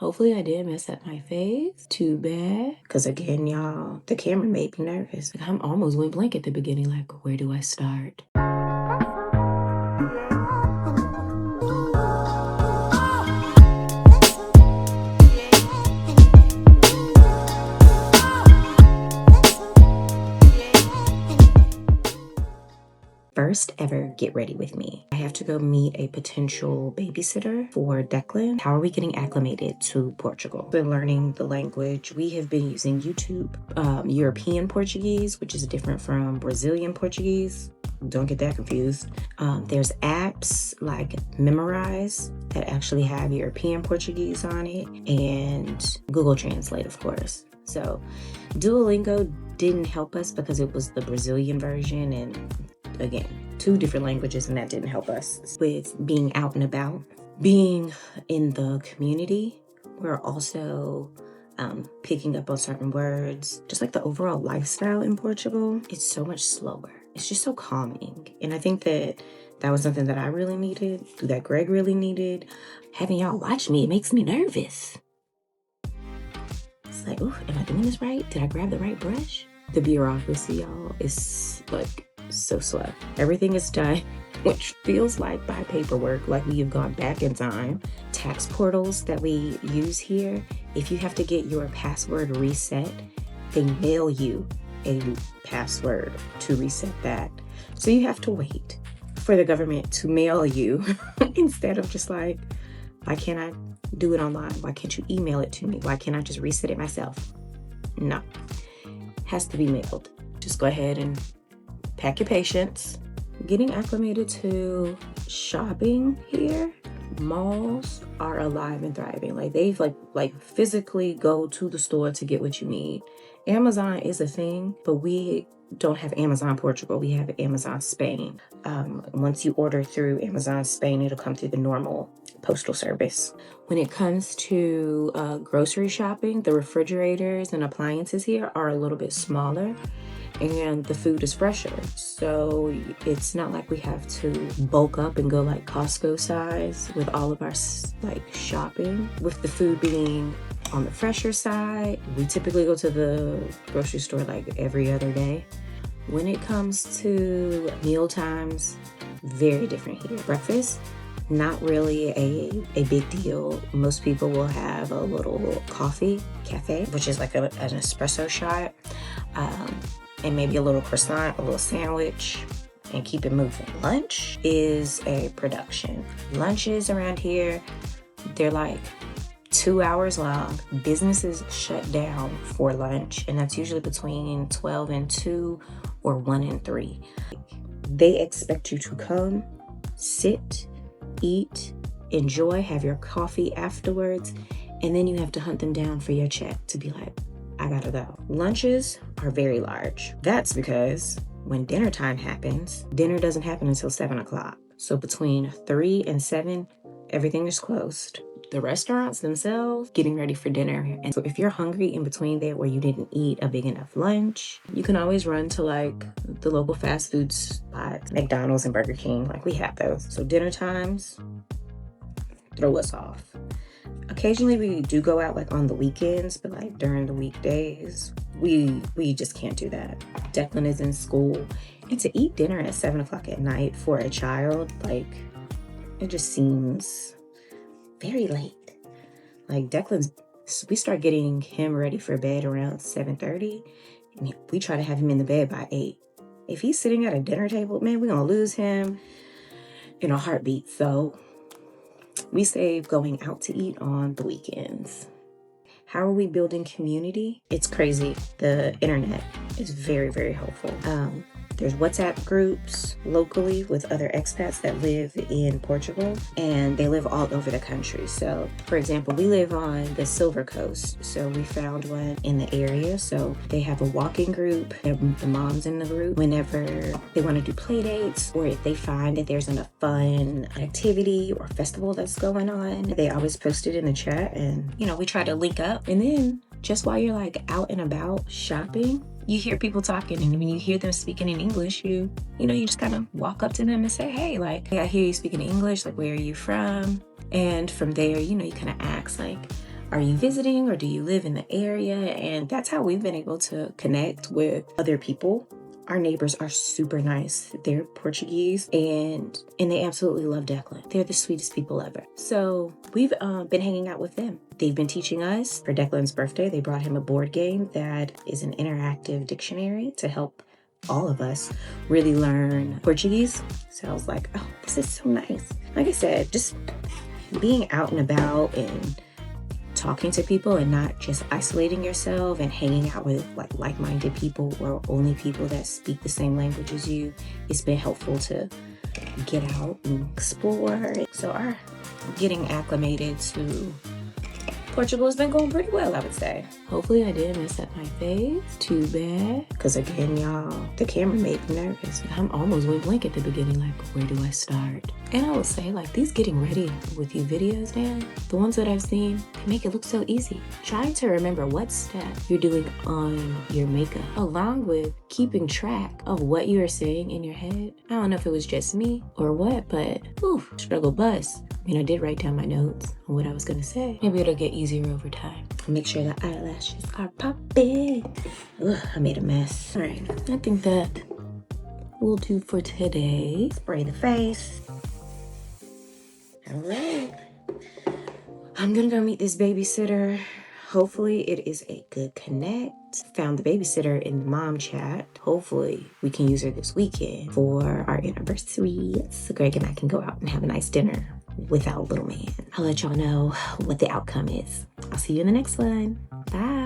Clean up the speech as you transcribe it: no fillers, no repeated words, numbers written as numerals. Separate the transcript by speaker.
Speaker 1: Hopefully I didn't mess up my face too bad. Because again, y'all, the camera made me nervous. Like, I'm almost went blank at the beginning. Like, where do I start? First ever get ready with me. I have to go meet a potential babysitter for Declan. How are we getting acclimated to Portugal? Been learning the language. We have been using YouTube, European Portuguese, which is different from Brazilian Portuguese. Don't get that confused. There's apps like Memorize that actually have European Portuguese on it, and Google Translate, of course. So Duolingo didn't help us because it was the Brazilian version, and again, 2 different languages, and that didn't help us with being out and about. Being in the community, we're also picking up on certain words. Just like the overall lifestyle in Portugal, it's so much slower. It's just so calming. And I think that was something that I really needed, that Greg really needed. Having y'all watch me, it makes me nervous. It's like, ooh, am I doing this right? Did I grab the right brush? The bureaucracy, y'all, is like so slow. Everything is done, which feels like by paperwork, like we have gone back in time. Tax portals that we use here, if you have to get your password reset, they mail you a password to reset that. So you have to wait for the government to mail you instead of just like, why can't I do it online? Why can't you email it to me? Why can't I just reset it myself? No, has to be mailed. Just go ahead and pack your patience. Getting acclimated to shopping here, malls are alive and thriving. Like they've like physically go to the store to get what you need. Amazon is a thing, but we don't have Amazon Portugal. We have Amazon Spain. Once you order through Amazon Spain, it'll come through the normal postal service. When it comes to grocery shopping, the refrigerators and appliances here are a little bit smaller, and the food is fresher. So it's not like we have to bulk up and go like Costco size with all of our like shopping. With the food being on the fresher side, we typically go to the grocery store like every other day. When it comes to meal times, very different here. Breakfast, not really a big deal. Most people will have a little cafe, which is like an espresso shot, and maybe a little croissant, a little sandwich, and keep it moving. Lunch is a production. Lunches around here, they're like 2 hours long. Businesses shut down for lunch, and that's usually between 12 and 2 or 1 and 3. They expect you to come, sit, eat, enjoy, have your coffee afterwards, and then you have to hunt them down for your check to be like, I gotta go. Lunches are very large. That's because when dinner time happens, dinner doesn't happen until 7 o'clock. So between 3 and 7, everything is closed. The restaurants themselves getting ready for dinner. And so if you're hungry in between there where you didn't eat a big enough lunch, you can always run to like the local fast food spots, McDonald's and Burger King, like we have those. So dinner times throw us off. Occasionally we do go out like on the weekends, but like during the weekdays, we just can't do that. Declan is in school, and to eat dinner at 7 o'clock at night for a child, like it just seems very late. Like we start getting him ready for bed around 7:30, and we try to have him in the bed by 8. If he's sitting at a dinner table, man, we're gonna lose him in a heartbeat. So we save going out to eat on the weekends. How are we building community? It's crazy. The internet is very, very helpful. There's WhatsApp groups locally with other expats that live in Portugal, and they live all over the country. So, for example, we live on the Silver Coast, so we found one in the area. So they have a walking group, and the moms in the group, whenever they want to do play dates, or if they find that there's a fun activity or festival that's going on, they always post it in the chat, and we try to link up. And then just while you're like out and about shopping, you hear people talking, and when you hear them speaking in English, you just kind of walk up to them and say, hey, like, hey, I hear you speaking English, like, where are you from? And from there, you kind of ask, like, Are you visiting or do you live in the area? And that's how we've been able to connect with other people. Our neighbors are super nice. They're Portuguese and they absolutely love Declan. They're the sweetest people ever. So we've been hanging out with them. They've been teaching us. For Declan's birthday, they brought him a board game that is an interactive dictionary to help all of us really learn Portuguese. So I was like, oh, this is so nice. Like I said, just being out and about and talking to people and not just isolating yourself and hanging out with like-minded people or only people that speak the same language as you. It's been helpful to get out and explore. So our getting acclimated to Portugal has been going pretty well, I would say. Hopefully I didn't mess up my face too bad. Because again, y'all, the camera made me nervous. I'm almost went blank at the beginning, like, where do I start? And I will say, like, these getting ready with you videos now, the ones that I've seen, they make it look so easy. Trying to remember what step you're doing on your makeup, along with keeping track of what you are saying in your head. I don't know if it was just me or what, but struggle bus. I mean, I did write down my notes on what I was gonna say. Maybe it'll get easier over time. Make sure the eyelashes are popping. Ugh, I made a mess. All right, I think that will do for today. Spray the face. All right. I'm gonna go meet this babysitter. Hopefully it is a good connect. Found the babysitter in the mom chat. Hopefully we can use her this weekend for our anniversary. So Greg and I can go out and have a nice dinner without little man. I'll let y'all know what the outcome is. I'll see you in the next one. Bye.